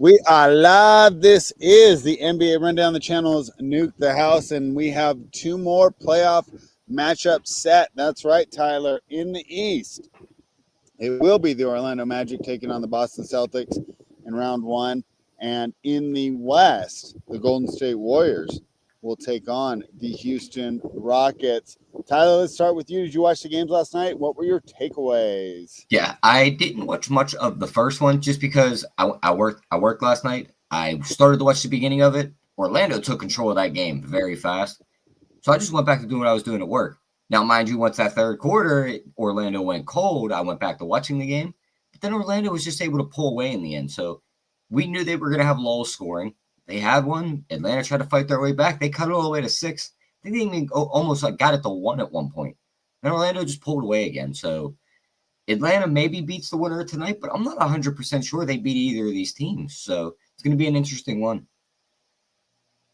We are live. This is the NBA Rundown. The channel's Nuke the House, and we have two more playoff matchups set. That's right, Tyler. In the East, it will be the Orlando Magic taking on the Boston Celtics in round one. And in the West, the Golden State Warriors will take on the Houston Rockets. Tyler, let's start with you. Did you watch the games last night? What were your takeaways? Yeah, I didn't watch much of the first one just because I worked last night. I started to watch the beginning of it. Orlando took control of that game very fast. So I just went back to doing what I was doing at work. Now, mind you, once that third quarter, Orlando went cold, I went back to watching the game. But then Orlando was just able to pull away in the end. So we knew they were going to have low scoring. They had one. Atlanta tried to fight their way back. They cut it all the way to 6. I think they even almost got it to 1 at one point. And Orlando just pulled away again. So Atlanta maybe beats the winner tonight, but I'm not 100% sure they beat either of these teams. So it's going to be an interesting one.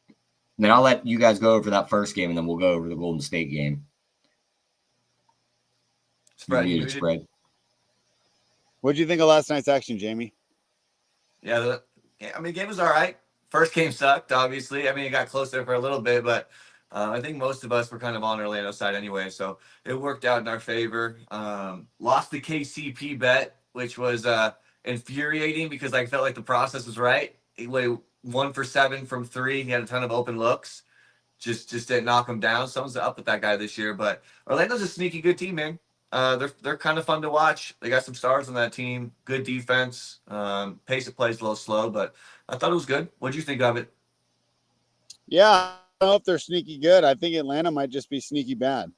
And then I'll let you guys go over that first game, and then we'll go over the Golden State game. Spread. What did you think of last night's action, Jamie? Yeah, the game was all right. First game sucked, obviously. I mean, it got close there for a little bit, but I think most of us were kind of on Orlando's side anyway, so it worked out in our favor. Lost the KCP bet, which was infuriating because I felt like the process was right. He went 1 for 7 from 3. He had a ton of open looks. Just didn't knock him down. Someone's up with that guy this year, but Orlando's a sneaky good team, man. They're kind of fun to watch. They got some stars on that team. Good defense. Pace of play is a little slow, but I thought it was good. What did you think of it? Yeah, I don't know if they're sneaky good. I think Atlanta might just be sneaky bad.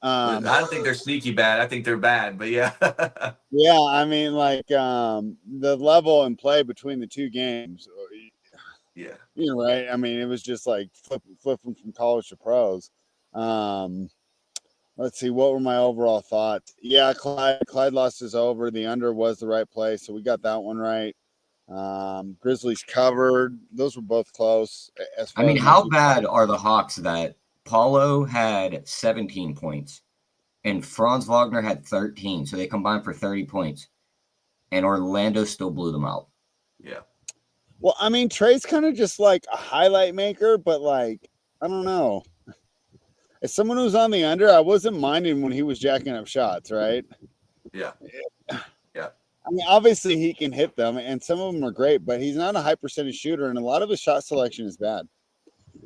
I don't think they're sneaky bad. I think they're bad, but yeah. Yeah, I mean, the level and play between the two games. Yeah. You know, right? I mean, it was just like flipping from college to pros. Let's see, what were my overall thoughts? Yeah, Clyde lost his over. The under was the right play, so we got that one right. Grizzlies covered. Those were both close. I mean, how bad are the Hawks that Paulo had 17 points and Franz Wagner had 13, so they combined for 30 points, and Orlando still blew them out? Yeah. Well, I mean, Trey's kind of just like a highlight maker, but I don't know. As someone who's on the under, I wasn't minding when he was jacking up shots, right? Yeah. Yeah. I mean, obviously he can hit them, and some of them are great, but he's not a high percentage shooter, and a lot of his shot selection is bad.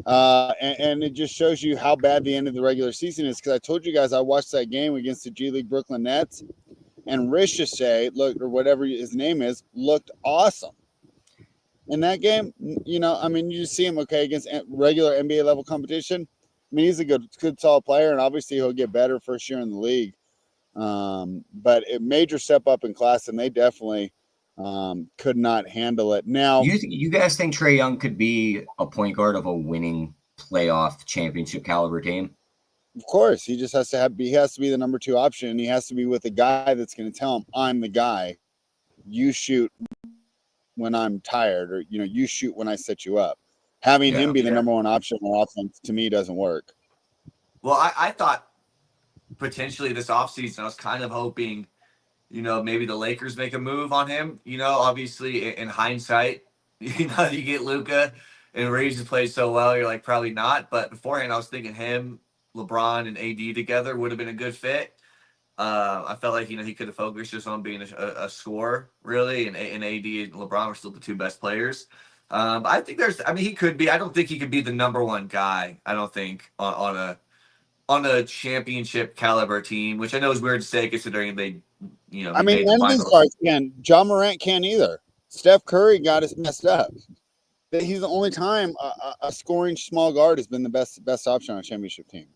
And it just shows you how bad the end of the regular season is, because I told you guys I watched that game against the G League Brooklyn Nets, and Ricochet, or whatever his name is, looked awesome. In that game, you know, I mean, you just see him against regular NBA level competition. I mean, he's a good solid player, and obviously he'll get better first year in the league. But a major step up in class, and they definitely could not handle it. Now, you guys think Trae Young could be a point guard of a winning playoff championship caliber team? Of course, he just has to be the number 2 option, and he has to be with a guy that's going to tell him, "I'm the guy. You shoot when I'm tired, or you shoot when I set you up." Having him be the number 1 option on offense, to me, doesn't work. Well, I thought potentially this offseason, I was kind of hoping, maybe the Lakers make a move on him. Obviously in hindsight, you get Luka and Reeves has played so well, you're like, probably not. But beforehand, I was thinking him, LeBron, and AD together would have been a good fit. I felt like, he could have focused just on being a scorer, really. And AD and LeBron were still the 2 best players. But I think he could be. I don't think he could be the number 1 guy, I don't think, on a championship caliber team, which I know is weird to say considering they, I mean, none of these guys can. John Morant can't either. Steph Curry got us messed up. He's the only time a scoring small guard has been the best option on a championship team.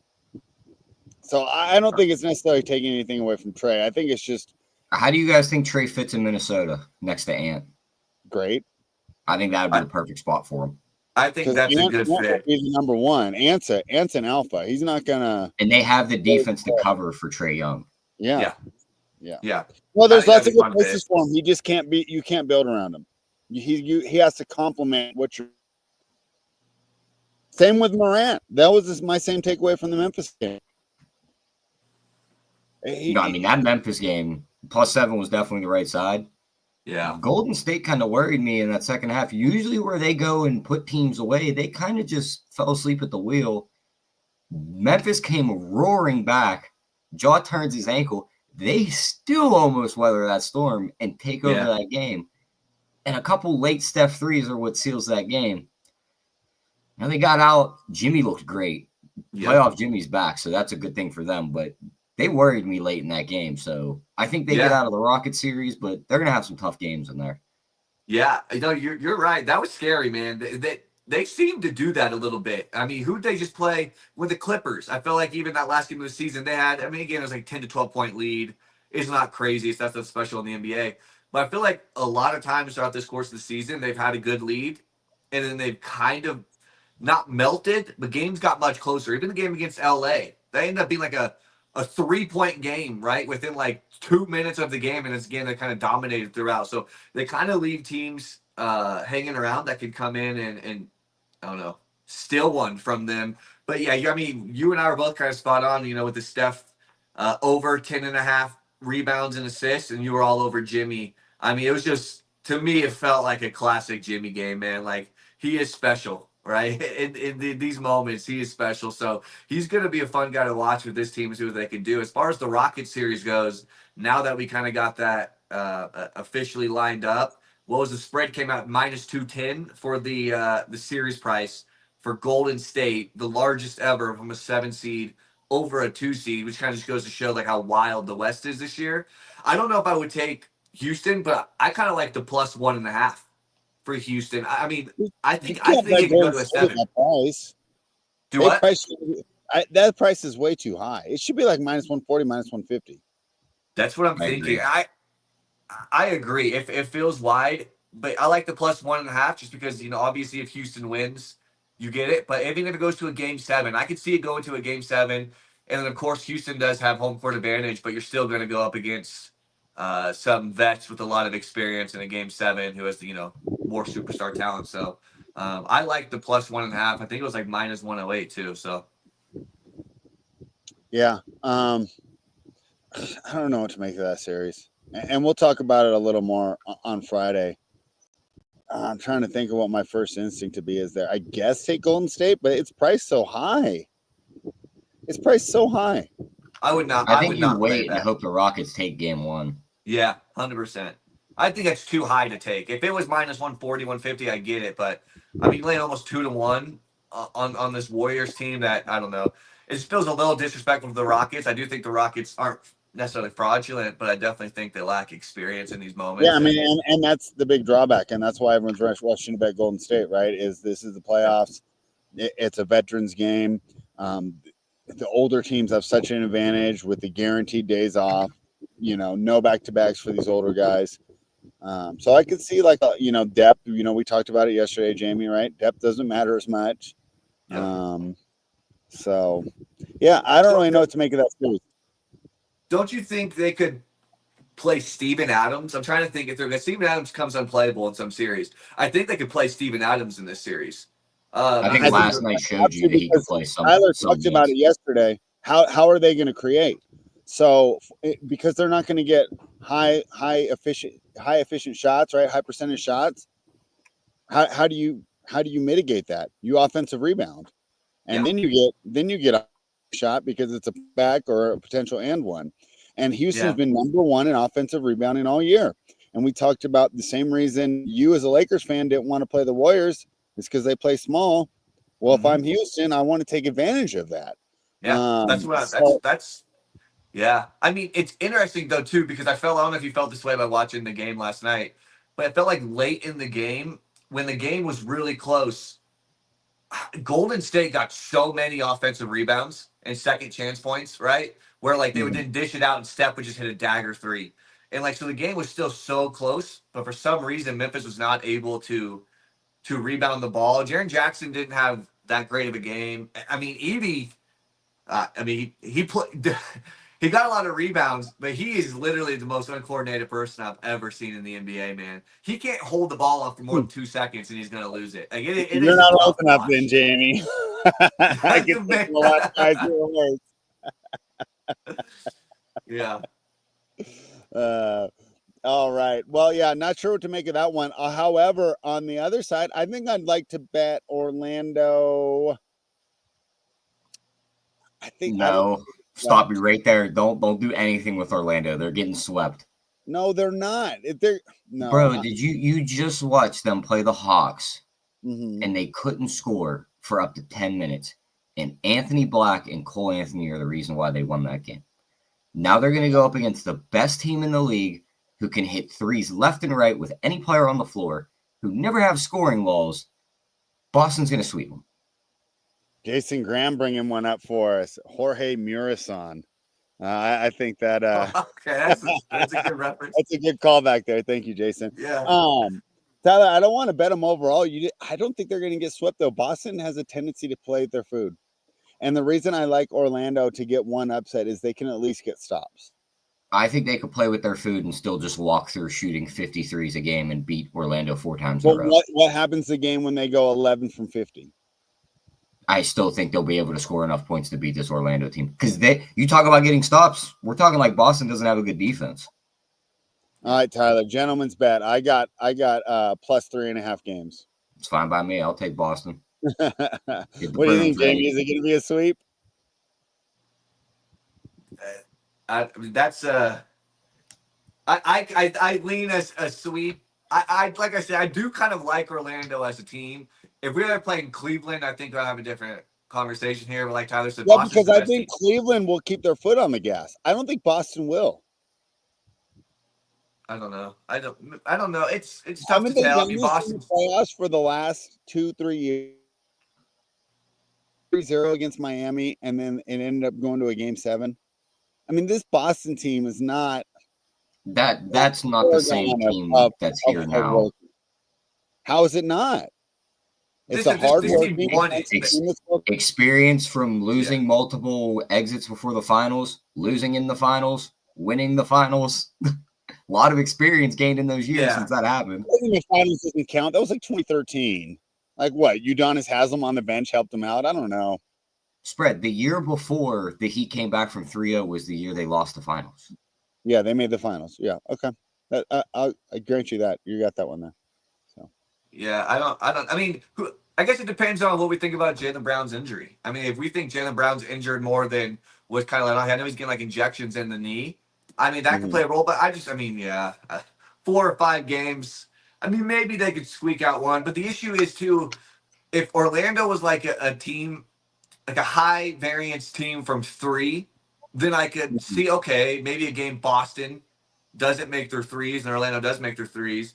So I don't think it's necessarily taking anything away from Trae. I think it's just. How do you guys think Trae fits in Minnesota next to Ant? Great. I think that would be the perfect spot for him. I think that's a good fit. He's the number 1. Ant's an alpha. He's not gonna. And they have the defense to cover for Trae Young. Yeah. Well, there's lots of good places for him. He just can't be. You can't build around him. He has to complement what you're. Same with Morant. That was my same takeaway from the Memphis game. I mean, that Memphis game, +7 was definitely the right side. Yeah. Golden State kind of worried me in that second half. Usually where they go and put teams away, they kind of just fell asleep at the wheel. Memphis came roaring back. Jaw turns his ankle. They still almost weather that storm and take over that game. And a couple late Steph threes are what seals that game. Now they got out. Jimmy looked great. Playoff Jimmy's back, so that's a good thing for them. But they worried me late in that game. So I think they get out of the Rocket series, but they're going to have some tough games in there. Yeah, you're right. That was scary, man. They seem to do that a little bit. I mean, who'd they just play with the Clippers? I felt like even that last game of the season, they had, I mean, again, it was like 10 to 12 point lead. It's not crazy. It's nothing special in the NBA. But I feel like a lot of times throughout this course of the season, they've had a good lead, and then they've kind of not melted, but games got much closer. Even the game against LA, they ended up being like a 3-point game, right? Within like 2 minutes of the game, and it's again they kind of dominated throughout. So they kind of leave teams hanging around that could come in and I don't know, steal one from them. But yeah, I mean, you and I were both kind of spot on, with the Steph over 10.5 rebounds and assists, and you were all over Jimmy. I mean, it was just, to me, it felt like a classic Jimmy game, man. Like, he is special, right? In these moments, he is special. So he's going to be a fun guy to watch with this team and see what they can do. As far as the Rocket series goes, now that we kind of got that officially lined up, what was the spread? Came out minus 210 for the series price for Golden State, the largest ever from a 7 seed over a 2 seed, which kind of just goes to show like how wild the West is this year. I don't know if I would take Houston, but I kind of like the plus 1.5 for Houston. I mean, I think it can go to a 7. That price. Do what? That price is way too high. It should be like minus 140, minus 150. That's what I'm thinking. I agree. If it feels wide, but I like the plus 1.5 just because, obviously if Houston wins, you get it. But even if it goes to a game 7, I could see it going to a game 7. And then, of course, Houston does have home court advantage, but you're still going to go up against some vets with a lot of experience in a game 7 who has, more superstar talent. So I like the plus 1.5. I think it was like minus 108 too. So. Yeah. I don't know what to make of that series. And we'll talk about it a little more on Friday. I'm trying to think of what my first instinct to be is there. I guess take Golden State, but it's priced so high. It's priced so high. I would not. I think you wait and hope the Rockets take game 1. Yeah, 100%. I think that's too high to take. If it was minus 140, 150, I get it. But I mean, laying almost 2-1 on this Warriors team that, I don't know. It feels a little disrespectful to the Rockets. I do think the Rockets aren't necessarily fraudulent, but I definitely think they lack experience in these moments. Yeah, I mean, and that's the big drawback, and that's why everyone's rushing to bet Golden State, right? This is the playoffs. It's a veterans game. The older teams have such an advantage with the guaranteed days off. No back-to-backs for these older guys. So I could see depth. We talked about it yesterday, Jamie, right? Depth doesn't matter as much. Yeah. So yeah, I don't really know what to make of that series. Don't you think they could play Steven Adams? I'm trying to think if Steven Adams comes unplayable in some series. I think they could play Steven Adams in this series. I think last night showed you that he could play some. Tyler talked about it yesterday. How are they going to create? So because they're not going to get high efficient shots, right? High percentage shots. How do you mitigate that? You offensive rebound, and then you get a shot because it's a back or a potential and one. And Houston's been number 1 in offensive rebounding all year. And we talked about the same reason you as a Lakers fan didn't want to play the Warriors is because they play small. Well, if I'm Houston, I want to take advantage of that. Yeah, yeah. I mean, it's interesting though too, because I don't know if you felt this way by watching the game last night, but I felt like late in the game, when the game was really close, Golden State got so many offensive rebounds and second chance points, right? Where like they would then dish it out and Steph would just hit a dagger 3. And like, so the game was still so close, but for some reason, Memphis was not able to rebound the ball. Jaren Jackson didn't have that great of a game. I mean, Evie, he played, he got a lot of rebounds, but he is literally the most uncoordinated person I've ever seen in the NBA, man. He can't hold the ball up for more than 2 seconds and he's going to lose it. Like, You're not old enough then, Jamie. I can think of a lot of guys who are Yeah. All right. Well, yeah, not sure what to make of that one. However, on the other side, I think I'd like to bet Orlando. I don't. No, stop you right there. Don't do anything with Orlando. They're getting swept. No, they're not. If they're no. Bro, did you just watch them play the Hawks Mhm. and they couldn't score for up to 10 minutes? And Anthony Black and Cole Anthony are the reason why they won that game. Now they're going to go up against the best team in the league who can hit threes left and right with any player on the floor, who never have scoring walls. Boston's going to sweep them. Jason Graham bringing one up for us. Jorge Murasan. I think that Okay, that's a good reference. that's a good callback there. Thank you, Jason. Yeah. Tyler, I don't want to bet them overall. I don't think they're going to get swept though. Boston has a tendency to play their food, and the reason I like Orlando to get one upset is they can at least get stops. I think they could play with their food and still just walk through shooting 53s a game and beat Orlando 4 times in a But row. what happens the game when they go 11 from 50? I still think they'll be able to score enough points to beat this Orlando team. Because you talk about getting stops, we're talking like Boston doesn't have a good defense. All right, Tyler, gentleman's bet. I got plus 3.5 games. It's fine by me. I'll take Boston. What do you think, Jamie? Is it going to be a sweep? I lean as a sweep. I like I said, I do kind of like Orlando as a team. If we were playing Cleveland, I think we'll have a different conversation here. But like Tyler said, Yeah, Boston's because the I best think team. Cleveland will keep their foot on the gas. I don't think Boston will. I don't know. I don't know. It's tough to Haven't they tell. I done mean, this in the Boston. playoffs for the last 2-3 years? 3-0 against Miami, and then it ended up going to a game 7. I mean, this Boston team is not That's not the same team that's here hard now. work. How is it not? It's a This hard team working won it. Experience from losing multiple exits before the finals, losing in the finals, winning the finals. A lot of experience gained in those years since that happened. Winning the finals doesn't count. That was like 2013. Like what? Udonis Haslam on the bench helped them out. I don't know. Spread the year before the Heat came back from 3-0 was the year they lost the finals. Yeah, they made the finals. Yeah, okay. I grant you that. You got that one there. So Yeah, I mean, I guess it depends on what we think about Jaylen Brown's injury. I mean, if we think Jaylen Brown's injured more than was kind of like, I know he's getting like injections in the knee. I mean, that could play a role, but I mean, yeah, 4 or 5 games. I mean, maybe they could squeak out one, but the issue is too, if Orlando was like a team, like a high variance team from 3, then I could see, okay, maybe a game Boston doesn't make their threes and Orlando does make their threes.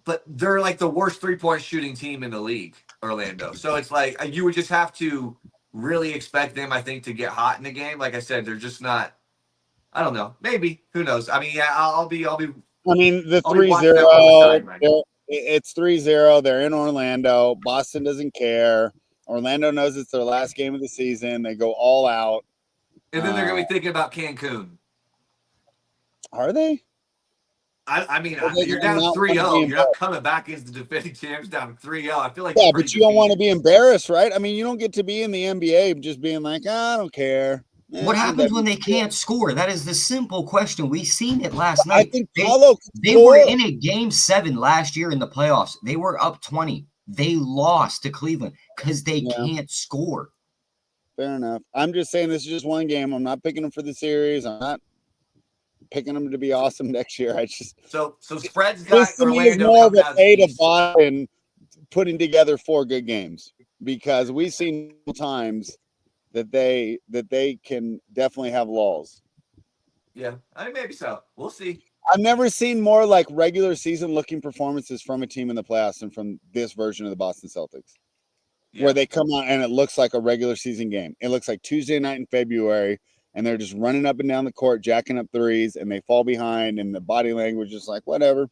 But they're like the worst 3-point shooting team in the league, Orlando. So it's like you would just have to really expect them, I think, to get hot in the game. Like I said, they're just not. I don't know. Maybe. Who knows? I mean, yeah, I'll be. I mean, the I'll be 3-0. watching that from the side, right? It's 3-0. They're in Orlando. Boston doesn't care. Orlando knows it's their last game of the season. They go all out. And then they're gonna be thinking about Cancun. Are they? I mean, Well, you're down 3-0. You're not coming back as the defending champs down 3-0. I feel like Yeah, but you don't want to be embarrassed, right? I mean, you don't get to be in the NBA just being like, I don't care. What happens when they can't score? That is the simple question. We seen it last night. I think they were in a game 7 last year in the playoffs. They were up 20. They lost to Cleveland because they can't score. Fair enough. I'm just saying this is just one game. I'm not picking them for the series. I'm not picking them to be awesome next year. I just so spreads got this to me is Orlando more of coming a out fate of East. Boston putting together 4 good games because we've seen times that they can definitely have lulls. Yeah, I mean, maybe so. We'll see. I've never seen more like regular season looking performances from a team in the playoffs than from this version of the Boston Celtics, where they come out and it looks like a regular season game. It looks like Tuesday night in February, and they're just running up and down the court, jacking up threes, and they fall behind, and the body language is like, whatever.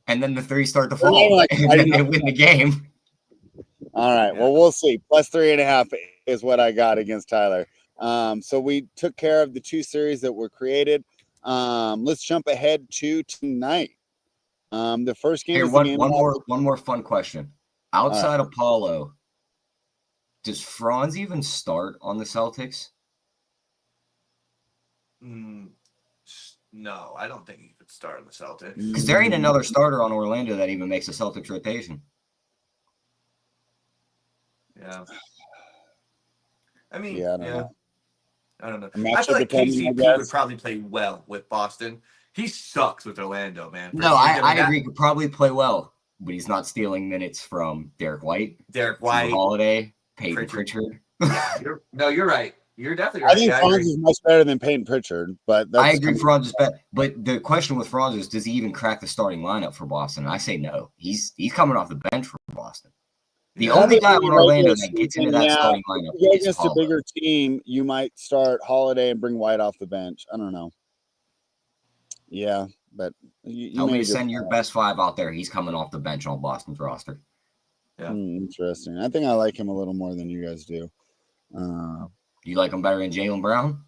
And then the threes start to fall, and then they win the game. All right. Well, we'll see. Plus 3.5 is what I got against Tyler. So we took care of the 2 series that were created. Let's jump ahead to tonight. The first game. Here, is one more fun question. Outside of Paulo, does Franz even start on the Celtics? No, I don't think he could start in the Celtics. Because there ain't another starter on Orlando that even makes a Celtics rotation. Yeah. I mean, Yeah, I don't know. I don't know. A I feel matchup like depending, I KCP guess. would probably play well with Boston. He sucks with Orlando, man. No, He's gonna I agree. Could probably play well, but he's not stealing minutes from Derek White, Derek Drew White, Holiday, Peyton Pritchard. Pritchard. You're right. You're definitely I right. think Yeah, I Franz agree. is much better than Peyton Pritchard, but that's I agree. Franz is better, but the question with Franz is, does he even crack the starting lineup for Boston? And I say no. He's coming off the bench for Boston. The Yeah. only guy Probably on Orlando regular that gets season, into that yeah. starting If lineup you go is against a Paulo. bigger team, you might start Holiday and bring White off the bench. I don't know. Yeah, but you Tell me made to a good send your point. best 5 out there. He's coming off the bench on Boston's roster. Yeah. Interesting. I think I like him a little more than you guys do. You like him better than Jaylen Brown?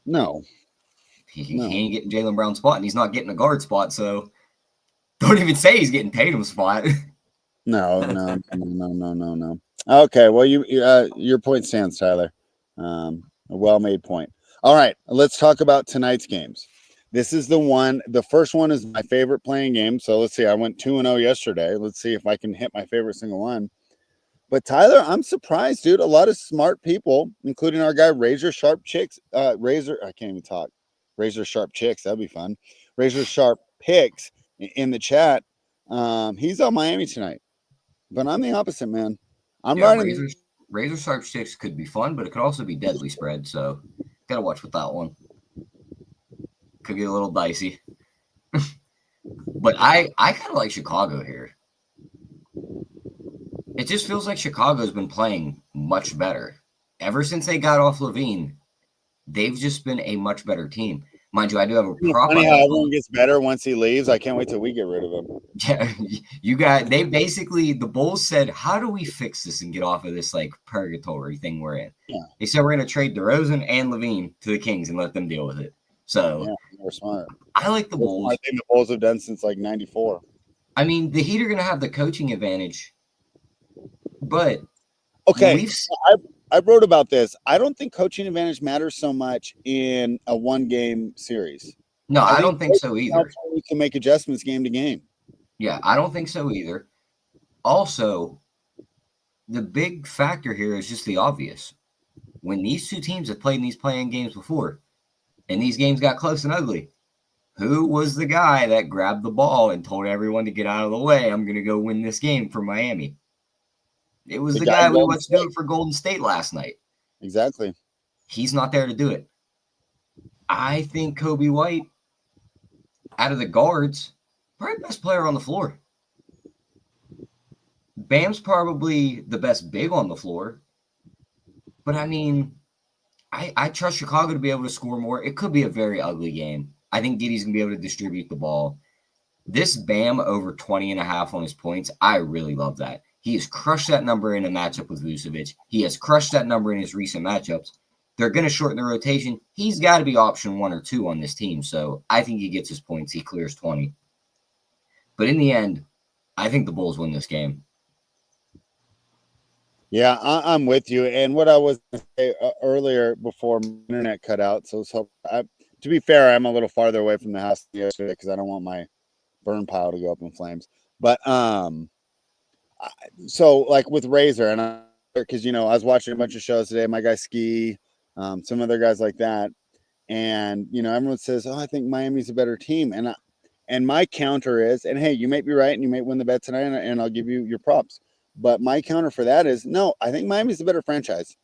No. He No. ain't getting Jaylen Brown's spot, and he's not getting a guard spot, so don't even say he's getting Tatum's spot. No. Okay, well, your point stands, Tyler. A well-made point. All right, let's talk about tonight's games. This is the one. The first one is my favorite playing game. So let's see. I went 2-0 yesterday. Let's see if I can hit my favorite single one. But Tyler, I'm surprised, dude. A lot of smart people, including our guy Razor Sharp Chicks. I can't even talk. Razor Sharp Chicks. That'd be fun. Razor Sharp Picks in the chat. He's on Miami tonight. But I'm the opposite, man. I'm Yeah, riding. Razor Sharp Sticks could be fun, but it could also be deadly spread. So gotta watch with that one. Could get a little dicey. But I kind of like Chicago here. It just feels like Chicago's been playing much better. Ever since they got off Levine, they've just been a much better team. Mind you, I do have a prop. Funny how everyone gets better once he leaves. I can't wait till we get rid of him. Yeah, the Bulls said, how do we fix this and get off of this like purgatory thing we're in? Yeah. They said we're going to trade DeRozan and Levine to the Kings and let them deal with it. So we're smart. I like the Bulls. I think the Bulls have done since like '94. I mean, the Heat are going to have the coaching advantage, but okay, I wrote about this. I don't think coaching advantage matters so much in a one-game series. No, I don't think so either. We can make adjustments game to game. Yeah, I don't think so either. Also, the big factor here is just the obvious. When these two teams have played in these playing games before, and these games got close and ugly, who was the guy that grabbed the ball and told everyone to get out of the way? I'm going to go win this game for Miami. It was the guy we watched do it for Golden State last night. Exactly. He's not there to do it. I think Kobe White, out of the guards, probably best player on the floor. Bam's probably the best big on the floor. But, I mean, I trust Chicago to be able to score more. It could be a very ugly game. I think Giddey's going to be able to distribute the ball. This Bam over 20.5 on his points, I really love that. He has crushed that number in a matchup with Vucevic. He has crushed that number in his recent matchups. They're going to shorten the rotation. He's got to be option 1 or 2 on this team. So I think he gets his points. He clears 20. But in the end, I think the Bulls win this game. Yeah, I'm with you. And what I was going to say earlier before my internet cut out, so to be fair, I'm a little farther away from the house yesterday because I don't want my burn pile to go up in flames. But so like with Razor, and because I was watching a bunch of shows today, my guy Ski, some other guys like that, and everyone says, "Oh, I think Miami's a better team," and my counter is, and hey, you may be right, and you may win the bet tonight, and I'll give you your props. But my counter for that is no, I think Miami's a better franchise.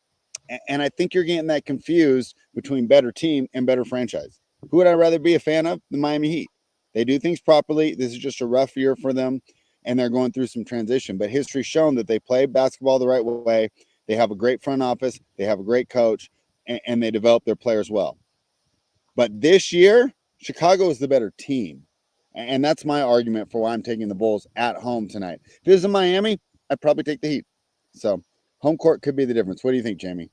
And I think you're getting that confused between better team and better franchise. Who would I rather be a fan of? The Miami Heat. They do things properly. This is just a rough year for them, and they're going through some transition. But history's shown that they play basketball the right way. They have a great front office. They have a great coach, and they develop their players well. But this year, Chicago is the better team. And that's my argument for why I'm taking the Bulls at home tonight. If it was in Miami, I'd probably take the Heat. So home court could be the difference. What do you think, Jamie?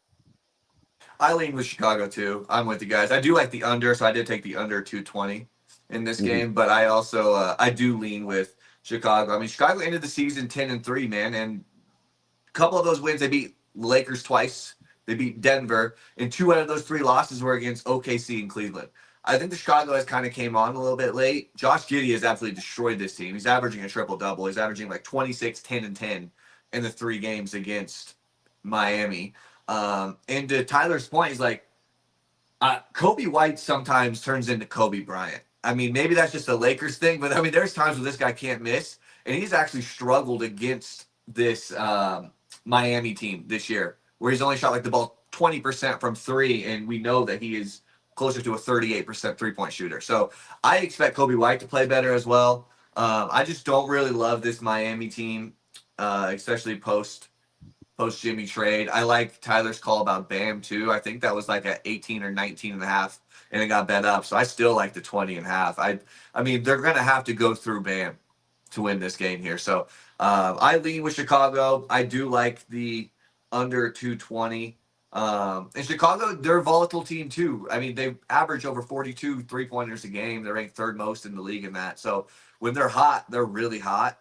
I lean with Chicago too. I'm with you guys. I do like the under, so I did take the under 220 in this game. But I also I do lean with Chicago. I mean, Chicago ended the season 10-3, man, and a couple of those wins, they beat Lakers twice. They beat Denver, and 2 out of those 3 losses were against OKC and Cleveland. I think the Chicago has kind of came on a little bit late. Josh Giddey has absolutely destroyed this team. He's averaging a triple double. He's averaging like 26, 10, and 10 in the 3 games against Miami. And to Tyler's point, he's like, Kobe White sometimes turns into Kobe Bryant. I mean, maybe that's just a Lakers thing, but I mean, there's times where this guy can't miss, and he's actually struggled against this Miami team this year, where he's only shot like the ball 20% from 3, and we know that he is closer to a 38% 3-point shooter. So I expect Kobe White to play better as well. I just don't really love this Miami team, especially post Jimmy trade. I like Tyler's call about Bam too. I think that was like at 18 or 19 and a half, and it got bet up. So I still like the 20 and a half. I mean, they're going to have to go through Bam to win this game here. So I lean with Chicago. I do like the under 220. In Chicago, they're a volatile team too. I mean, they average over 42 3-pointers a game. They're ranked 3rd most in the league in that. So when they're hot, they're really hot.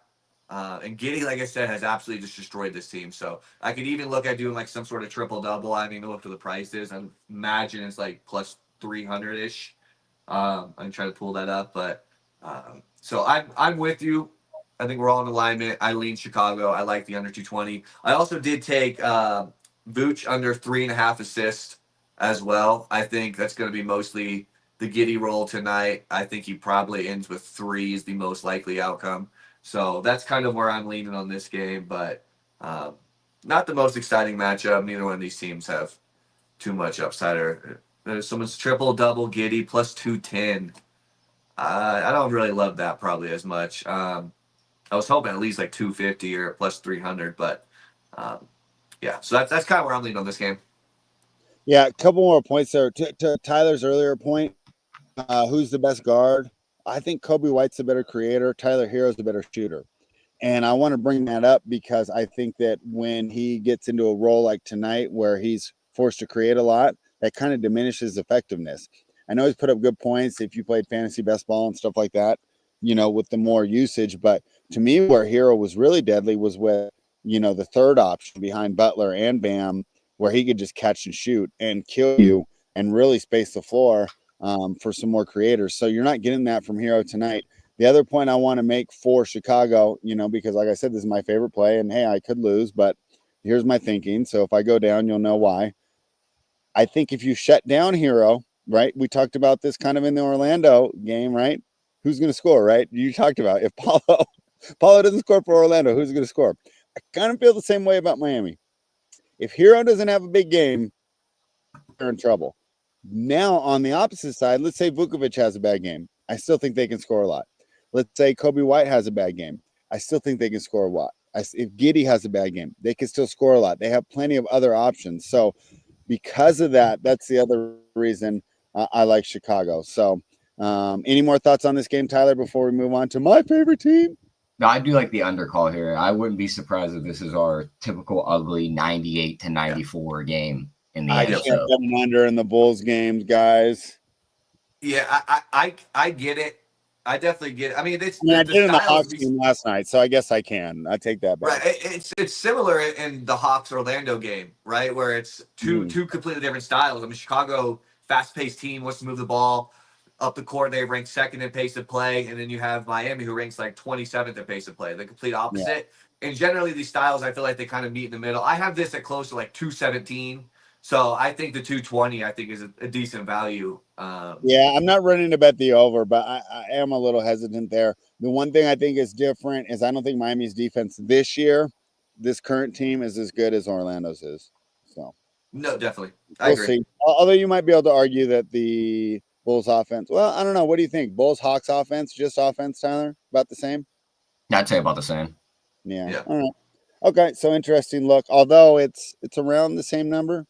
And Giddey, like I said, has absolutely just destroyed this team. So I could even look at doing like some sort of triple double. I mean, look what the price is. I imagine it's like plus 300 ish. I'm trying to pull that up, but so I'm with you. I think we're all in alignment. I lean Chicago. I like the under 220. I also did take Vooch under 3.5 assists as well. I think that's going to be mostly the Giddey role tonight. I think he probably ends with 3 is the most likely outcome. So that's kind of where I'm leaning on this game, but not the most exciting matchup. Neither one of these teams have too much upside. There's someone's triple double Giddey plus 210. I don't really love that probably as much. I was hoping at least like 250 or plus 300, but yeah. So that's kind of where I'm leaning on this game. Yeah, a couple more points there. To Tyler's earlier point, who's the best guard? I think Kobe White's the better creator. Tyler Hero's the better shooter. And I want to bring that up because I think that when he gets into a role like tonight where he's forced to create a lot, that kind of diminishes effectiveness. I know he's put up good points if you played fantasy best ball and stuff like that, you know, with the more usage. But to me, where Hero was really deadly was with, you know, the third option behind Butler and Bam, where he could just catch and shoot and kill you and really space the floor for some more creators. So you're not getting that from Hero tonight. The other point I want to make for Chicago, you know, because like I said, this is my favorite play, and hey, I could lose, but here's my thinking. So if I go down, you'll know why. I think if you shut down Hero, right? We talked about this kind of in the Orlando game, right? Who's going to score, right? You talked about if Paulo doesn't score for Orlando, who's going to score? I kind of feel the same way about Miami. If Hero doesn't have a big game, they're in trouble. Now, on the opposite side, let's say Vukovic has a bad game. I still think they can score a lot. Let's say Kobe White has a bad game. I still think they can score a lot. If Giddey has a bad game, they can still score a lot. They have plenty of other options. So because of that, that's the other reason I like Chicago. So any more thoughts on this game, Tyler, before we move on to my favorite team? No, I do like the undercall here. I wouldn't be surprised if this is our typical ugly 98 to 94 game in the I end. can't bet an under in the Bulls games, guys. Yeah, I get it. I definitely get it. I mean, I did in the Hawks game last night, so I guess I can. I take that back. Right. It's similar in the Hawks Orlando game, right? Where it's two completely different styles. I mean, Chicago, fast-paced team, wants to move the ball up the court. They rank 2nd in pace of play, and then you have Miami, who ranks like 27th in pace of play. The complete opposite. Yeah. And generally, these styles, I feel like they kind of meet in the middle. I have this at close to like 217. So I think the 220, I think, is a decent value. Yeah, I'm not running to bet the over, but I am a little hesitant there. The one thing I think is different is I don't think Miami's defense this year, this current team, is as good as Orlando's is. So no, definitely, I agree. See. Although you might be able to argue that the Bulls offense. Well, I don't know. What do you think? Bulls Hawks offense, just offense, Tyler, about the same? I'd say about the same. Yeah. All right. Okay, so interesting look. Although it's around the same number.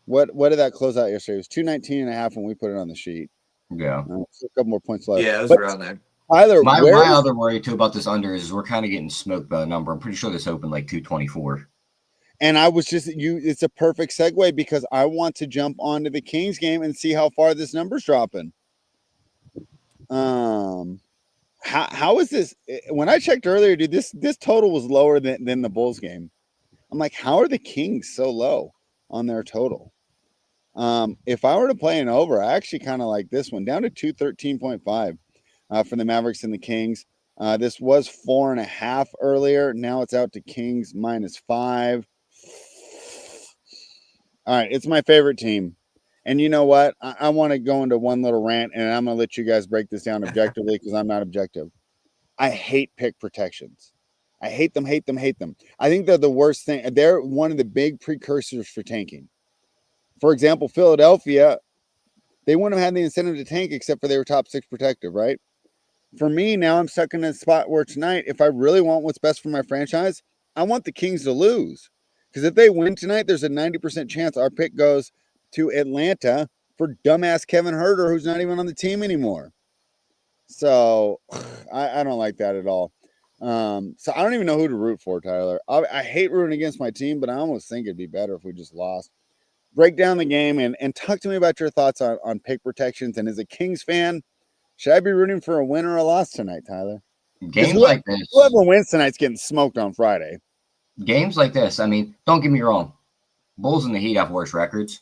What did that close out yesterday? It was 219.5 when we put it on the sheet. Yeah. A couple more points left. Yeah, it was around there. Tyler, my other worry too about this under is we're kind of getting smoked by the number. I'm pretty sure this opened like 224. And I was just it's a perfect segue because I want to jump onto the Kings game and see how far this number's dropping. How is this? When I checked earlier, dude, this total was lower than the Bulls game. I'm like, how are the Kings so low on their total? If I were to play an over, I actually kind of like this one down to 213.5 for the Mavericks and the Kings. This was 4.5 earlier. Now it's out to Kings -5. All right, it's my favorite team. And you know what? I want to go into one little rant, and I'm going to let you guys break this down objectively because I'm not objective. I hate pick protections. I hate them, hate them, hate them. I think they're the worst thing. They're one of the big precursors for tanking. For example, Philadelphia, they wouldn't have had the incentive to tank except for they were top 6 protective, right? For me, now I'm stuck in a spot where tonight, if I really want what's best for my franchise, I want the Kings to lose. Because if they win tonight, there's a 90% chance our pick goes to Atlanta for dumbass Kevin Huerter, who's not even on the team anymore. So I don't like that at all. So I don't even know who to root for, Tyler. I hate rooting against my team, but I almost think it'd be better if we just lost. Break down the game and talk to me about your thoughts on pick protections. And as a Kings fan, should I be rooting for a win or a loss tonight, Tyler? Games like this, whoever wins tonight's getting smoked on Friday. Games like this, I mean, don't get me wrong. Bulls and the Heat have worse records,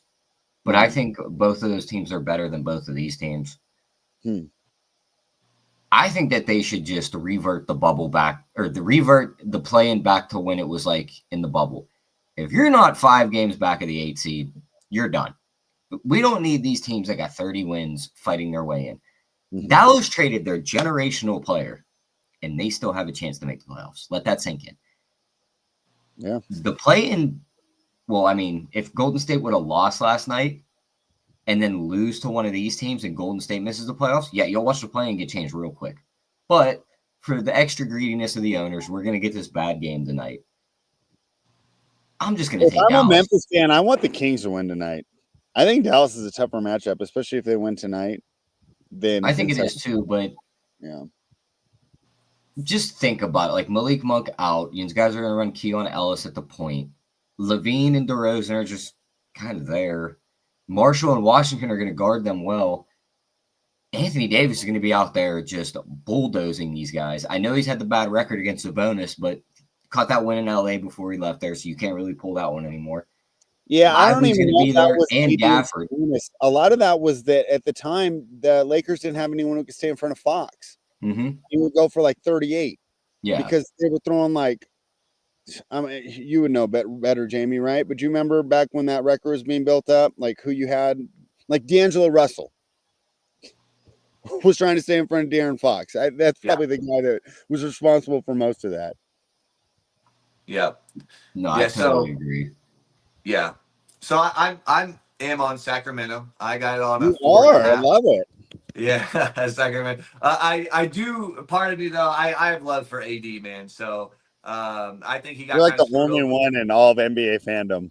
but I think both of those teams are better than both of these teams. I think that they should just revert the bubble back, or revert the play-in back to when it was like in the bubble. If you're not 5 games back of the 8 seed, you're done. We don't need these teams that got 30 wins fighting their way in. Dallas traded their generational player, and they still have a chance to make the playoffs. Let that sink in. Yeah. The play-in, well, I mean, if Golden State would have lost last night and then lose to one of these teams and Golden State misses the playoffs, yeah, you'll watch the play-in get changed real quick. But for the extra greediness of the owners, we're going to get this bad game tonight. I'm just going to take Dallas. I'm a Memphis fan. I want the Kings to win tonight. I think Dallas is a tougher matchup, especially if they win tonight. I think it is too, but yeah, just think about it. Like Malik Monk out. These guys are going to run Keon Ellis at the point. Levine and DeRozan are just kind of there. Marshall and Washington are going to guard them well. Anthony Davis is going to be out there just bulldozing these guys. I know he's had the bad record against Sabonis, but caught that win in LA before he left there, so you can't really pull that one anymore. Yeah, I don't even know if that was and Gafford. A lot of that was that at the time the Lakers didn't have anyone who could stay in front of Fox. Mm-hmm. He would go for like 38. Yeah, because they were throwing like, I mean, you would know better, Jamie, right? But you remember back when that record was being built up, like who you had, like D'Angelo Russell was trying to stay in front of De'Aaron Fox. That's probably the guy that was responsible for most of that. Yeah. No, I totally agree. Yeah. So I am on Sacramento. I got it on. You are. I love it. Yeah, Sacramento. I do. Part of me though, I have love for AD, man. So I think he got. You're like the only one in all of NBA fandom.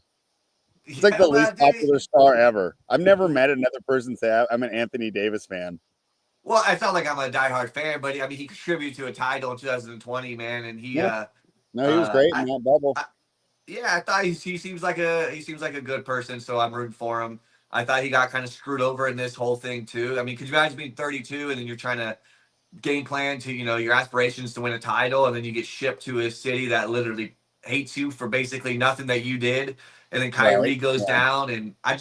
It's like the least popular star ever. I've never met another person say I'm an Anthony Davis fan. Well, it's not like I'm a diehard fan, but I mean, he contributed to a title in 2020, man, and he. Yeah. No, he was great in that bubble. I thought he seems like a good person, so I'm rooting for him. I thought he got kind of screwed over in this whole thing too. I mean, could you imagine being 32 and then you're trying to game plan to, your aspirations to win a title, and then you get shipped to a city that literally hates you for basically nothing that you did, and then Kyrie goes down, and I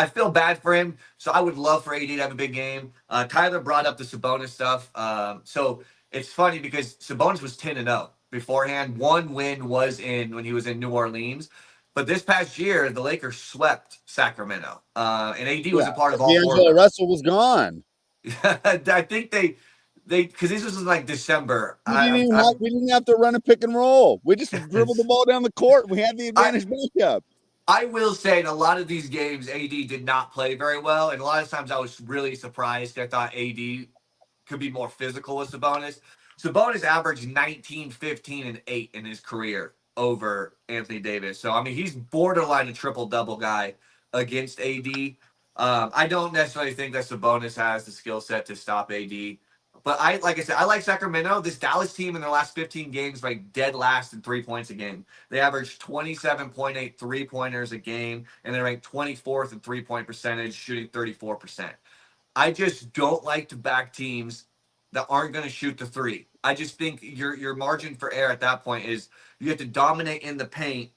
feel bad for him. So I would love for AD to have a big game. Tyler brought up the Sabonis stuff. So it's funny because Sabonis was 10-0 beforehand. One win was when he was in New Orleans. But this past year, the Lakers swept Sacramento, and AD was a part of all four. D'Angelo Russell was gone. I think they because this was like December. We didn't have to run a pick and roll. We just dribbled the ball down the court. We had the advantage matchup. I will say in a lot of these games, AD did not play very well, and a lot of times I was really surprised. I thought AD could be more physical with Sabonis. Sabonis averaged 19, 15, and 8 in his career over Anthony Davis. So, I mean, he's borderline a triple-double guy against AD. I don't necessarily think that Sabonis has the skill set to stop AD. But like I said, I like Sacramento. This Dallas team in their last 15 games ranked dead last in 3 points a game. They averaged 27.8 3-pointers a game, and they ranked 24th in three-point percentage, shooting 34%. I just don't like to back teams that aren't going to shoot the three. I just think your margin for error at that point is you have to dominate in the paint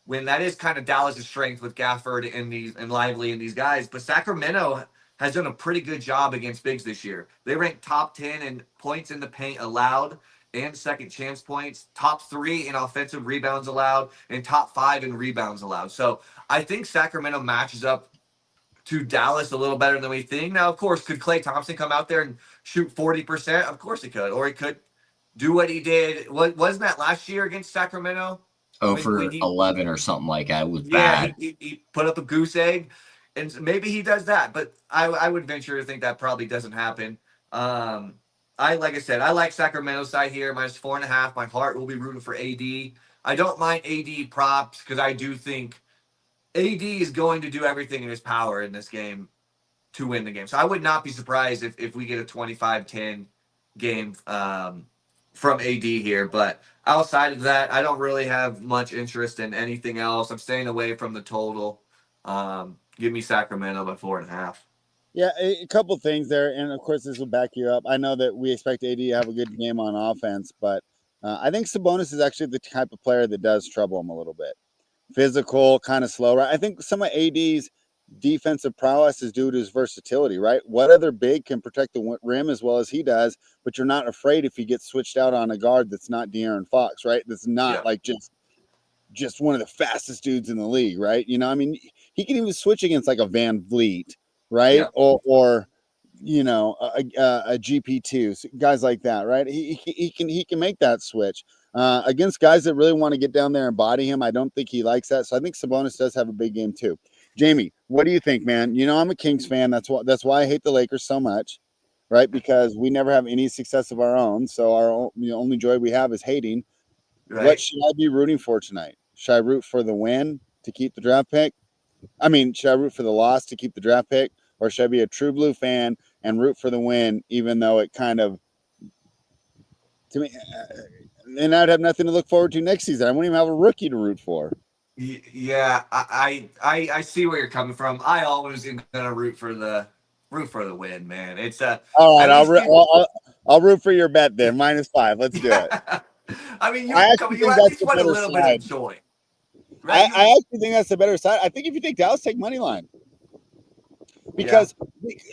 when that is kind of Dallas' strength with Gafford and Lively and these guys. But Sacramento has done a pretty good job against bigs this year. They rank top 10 in points in the paint allowed and second chance points, top 3 in offensive rebounds allowed, and top 5 in rebounds allowed. So I think Sacramento matches up to Dallas a little better than we think. Now, of course, could Klay Thompson come out there and shoot 40%? Of course he could. Or he could do what he did. Wasn't that last year against Sacramento? Oh, When- for when he- 11 or something like that. It was Yeah, bad. he put up a goose egg, and maybe he does that. But I would venture to think that probably doesn't happen. Like I said, I like Sacramento side here, -4.5. My heart will be rooting for AD. I don't mind AD props because I do think AD is going to do everything in his power in this game to win the game. So I would not be surprised if we get a 25-10 game from AD here. But outside of that, I don't really have much interest in anything else. I'm staying away from the total. Give me Sacramento by 4.5. Yeah, a couple things there, and of course this will back you up. I know that we expect AD to have a good game on offense, but I think Sabonis is actually the type of player that does trouble him a little bit. Physical, kind of slow. Right? I think some of AD's defensive prowess is due to his versatility. Right? What other big can protect the rim as well as he does? But you're not afraid if he gets switched out on a guard that's not De'Aaron Fox, right? That's not like just one of the fastest dudes in the league, right? You know, I mean, he can even switch against like a Van Vliet, right? Yeah. Or you know, a GP2, so guys like that, right? He can make that switch against guys that really want to get down there and body him. I don't think he likes that, so I think Sabonis does have a big game too. Jamie, what do you think, man? You know, I'm a Kings fan. That's why I hate the Lakers so much, right? Because we never have any success of our own, so our only joy we have is hating. Right. What should I be rooting for tonight? Should I root for the win to keep the draft pick? I mean, should I root for the loss to keep the draft pick? Or should I be a true blue fan and root for the win, even though it kind of, to me, and I'd have nothing to look forward to next season. I wouldn't even have a rookie to root for. Yeah, I see where you're coming from. I always am gonna root for the win, man. It's all right. at least I'll root for your bet then. -5. Let's do it. I mean, you I at actually think least that's the want a better little bit side. of joy. Right? I actually think that's the better side. I think if you take Dallas, take money line. Because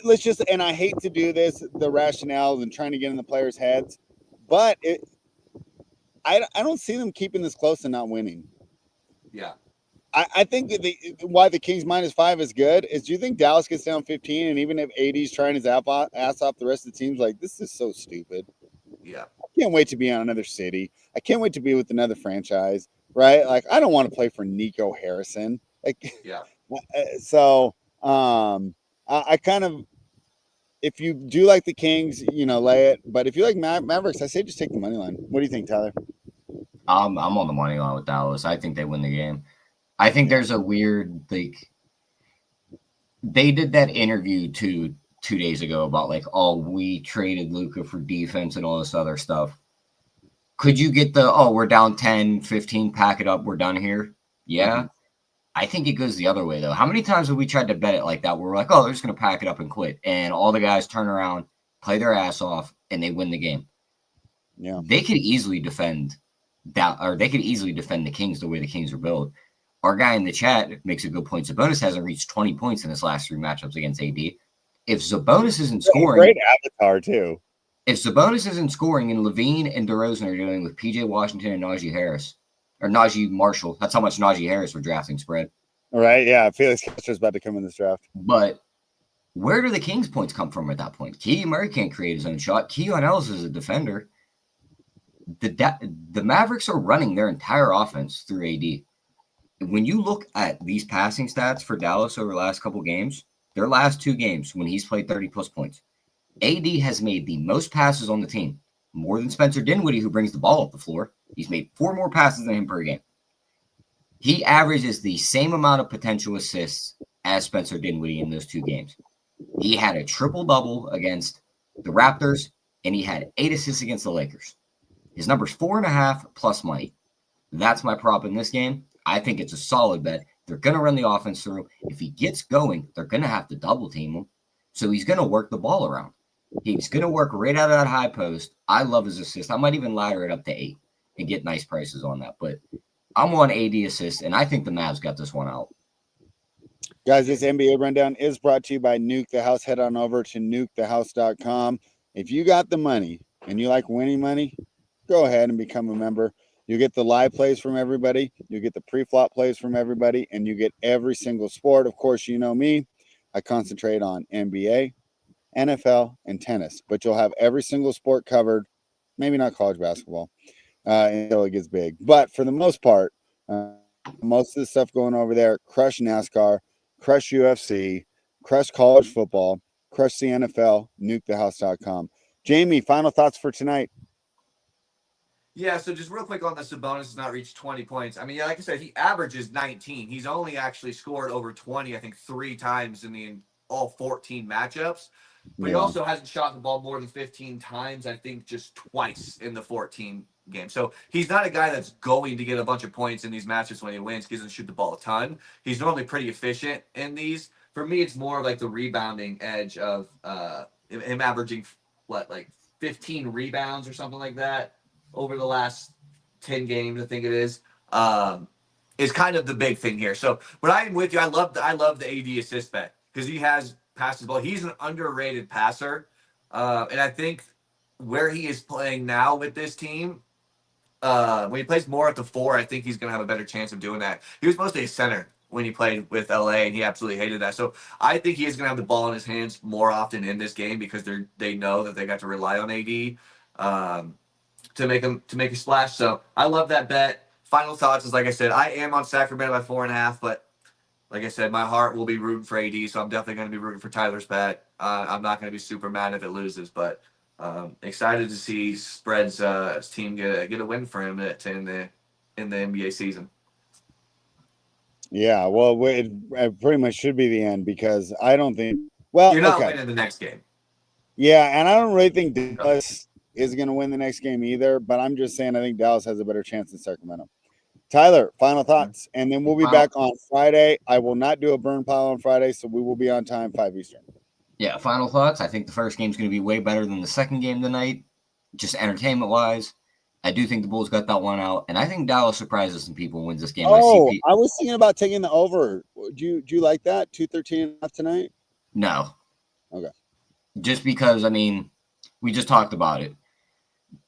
let's just, and I hate to do this, the rationales and trying to get in the players' heads, but I don't see them keeping this close and not winning. Yeah. I think that why the Kings -5 is good is, do you think Dallas gets down 15 and even if AD's trying his ass off, the rest of the team's like, this is so stupid. Yeah. I can't wait to be on another city. I can't wait to be with another franchise, right? Like, I don't want to play for Nico Harrison. Like, Yeah. So I kind of, if you do like the Kings, you know, lay it. But if you like Mavericks, I say just take the money line. What do you think, Tyler? I'm on the money line with Dallas. I think they win the game. I think there's a weird, like, they did that interview 2 days ago about like, oh, we traded Luka for defense and all this other stuff. Could you get we're down 10, 15, pack it up, we're done here? Yeah. Mm-hmm. I think it goes the other way, though. How many times have we tried to bet it like that? Where we're like, oh, they're just going to pack it up and quit. And all the guys turn around, play their ass off, and they win the game. Yeah. They could easily defend that, or they could easily defend the Kings the way the Kings are built. Our guy in the chat makes a good point. Sabonis hasn't reached 20 points in his last 3 matchups against AD. If Sabonis isn't scoring. Great avatar, too. If Sabonis isn't scoring and Levine and DeRozan are dealing with PJ Washington and Najee Harris, or Najee Marshall. That's how much Najee Harris we're drafting spread. All right, yeah. Felix Castro's about to come in this draft. But where do the Kings' points come from at that point? Keegan Murray can't create his own shot. Keon Ellis is a defender. The Mavericks are running their entire offense through AD. When you look at these passing stats for Dallas over the last couple games, their last 2 games when he's played 30-plus points, AD has made the most passes on the team, more than Spencer Dinwiddie, who brings the ball up the floor. He's made 4 more passes than him per game. He averages the same amount of potential assists as Spencer Dinwiddie in those 2 games. He had a triple-double against the Raptors, and he had 8 assists against the Lakers. His number's 4.5 plus money. That's my prop in this game. I think it's a solid bet. They're going to run the offense through. If he gets going, they're going to have to double-team him. So he's going to work the ball around. He's going to work right out of that high post. I love his assist. I might even ladder it up to 8 and get nice prices on that. But I'm on AD assist, and I think the Mavs got this one out. Guys, this NBA rundown is brought to you by Nuke the House. Head on over to nukethehouse.com. If you got the money and you like winning money, go ahead and become a member. You get the live plays from everybody. You get the pre-flop plays from everybody, and you get every single sport. Of course, you know me. I concentrate on NBA, NFL, and tennis, but you'll have every single sport covered. Maybe not college basketball until it gets big. But for the most part, most of the stuff going over there, crush NASCAR, crush UFC, crush college football, crush the NFL, nukethehouse.com. Jamie, final thoughts for tonight? Yeah, so just real quick on the Sabonis has not reached 20 points. I mean, yeah, like I said, he averages 19. He's only actually scored over 20, I think, 3 times in all 14 matchups. But he also hasn't shot the ball more than 15 times, I think just twice in the 14 games. So he's not a guy that's going to get a bunch of points in these matches when he wins. He doesn't shoot the ball a ton. He's normally pretty efficient in these. For me, it's more of like the rebounding edge of him averaging, like 15 rebounds or something like that over the last 10 games, I think it is kind of the big thing here. So, but I am with you. I love the AD assist bet because he has passes ball. He's an underrated passer, and I think where he is playing now with this team, when he plays more at the 4, I think he's going to have a better chance of doing that. He was mostly a center when he played with LA, and he absolutely hated that. So I think he is going to have the ball in his hands more often in this game because they know that they got to rely on AD. To make a splash. So I love that bet. Final thoughts is, like I said, I am on Sacramento by 4.5, but like I said, my heart will be rooting for AD, so I'm definitely going to be rooting for Tyler's bet. I'm not going to be super mad if it loses, but excited to see Spread's team get a win for him in the NBA season. Yeah, well, it pretty much should be the end because I don't think. Well, you're not winning the next game. Yeah, and I don't really think Dallas is going to win the next game either, but I'm just saying I think Dallas has a better chance than Sacramento. Tyler, final thoughts, and then we'll be back on Friday. I will not do a burn pile on Friday, so we will be on time, 5 Eastern. Yeah, final thoughts. I think the first game's going to be way better than the second game tonight, just entertainment-wise. I do think the Bulls got that one out, and I think Dallas surprises some people and wins this game. Oh, I was thinking about taking the over. Do you like that? 213.5 tonight? No. Okay. Just because, I mean, we just talked about it.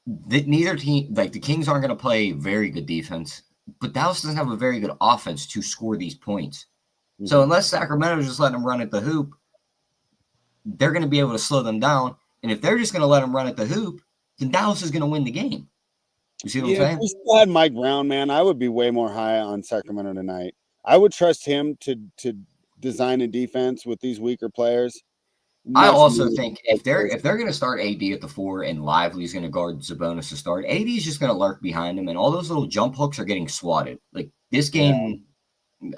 Neither team, like the Kings aren't going to play very good defense, but Dallas doesn't have a very good offense to score these points. Mm-hmm. So unless Sacramento's just letting them run at the hoop, they're going to be able to slow them down. And if they're just going to let them run at the hoop, then Dallas is going to win the game. You see what I'm saying? If we still had Mike Brown, man, I would be way more high on Sacramento tonight. I would trust him to design a defense with these weaker players. I also think if they're going to start AD at the 4 and Lively's going to guard Sabonis to start, AD is just going to lurk behind him, and all those little jump hooks are getting swatted. Like this game,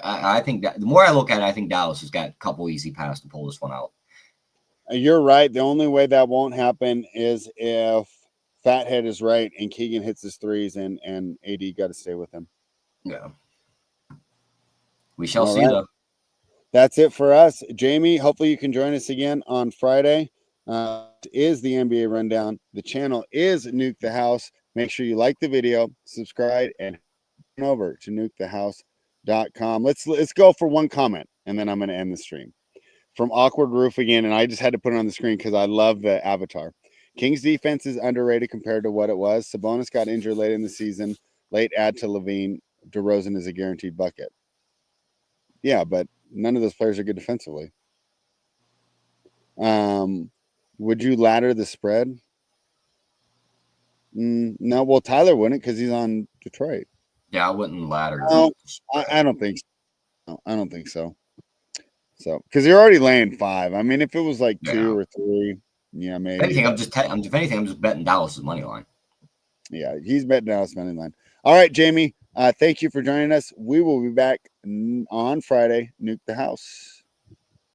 I think that the more I look at it, I think Dallas has got a couple easy passes to pull this one out. You're right. The only way that won't happen is if Fathead is right and Keegan hits his threes and AD got to stay with him. Yeah. We shall see, though. That's it for us. Jamie, hopefully you can join us again on Friday. Is the NBA Rundown. The channel is Nuke the House. Make sure you like the video, subscribe, and head over to nukethehouse.com. Let's go for one comment, and then I'm going to end the stream. From Awkward Roof again, and I just had to put it on the screen because I love the avatar. Kings defense is underrated compared to what it was. Sabonis got injured late in the season. Late add to Levine. DeRozan is a guaranteed bucket. Yeah, but none of those players are good defensively. Would you ladder the spread? No, well, Tyler wouldn't because he's on Detroit. Yeah, I wouldn't ladder. No, I don't think so. No, I don't think so. So, because you're already laying 5. I mean, if it was like 2 or 3, yeah, maybe. If anything, I'm just betting Dallas's money line. Yeah, he's betting Dallas money line. All right, Jamie. Thank you for joining us. We will be back on Friday. Nuke the House.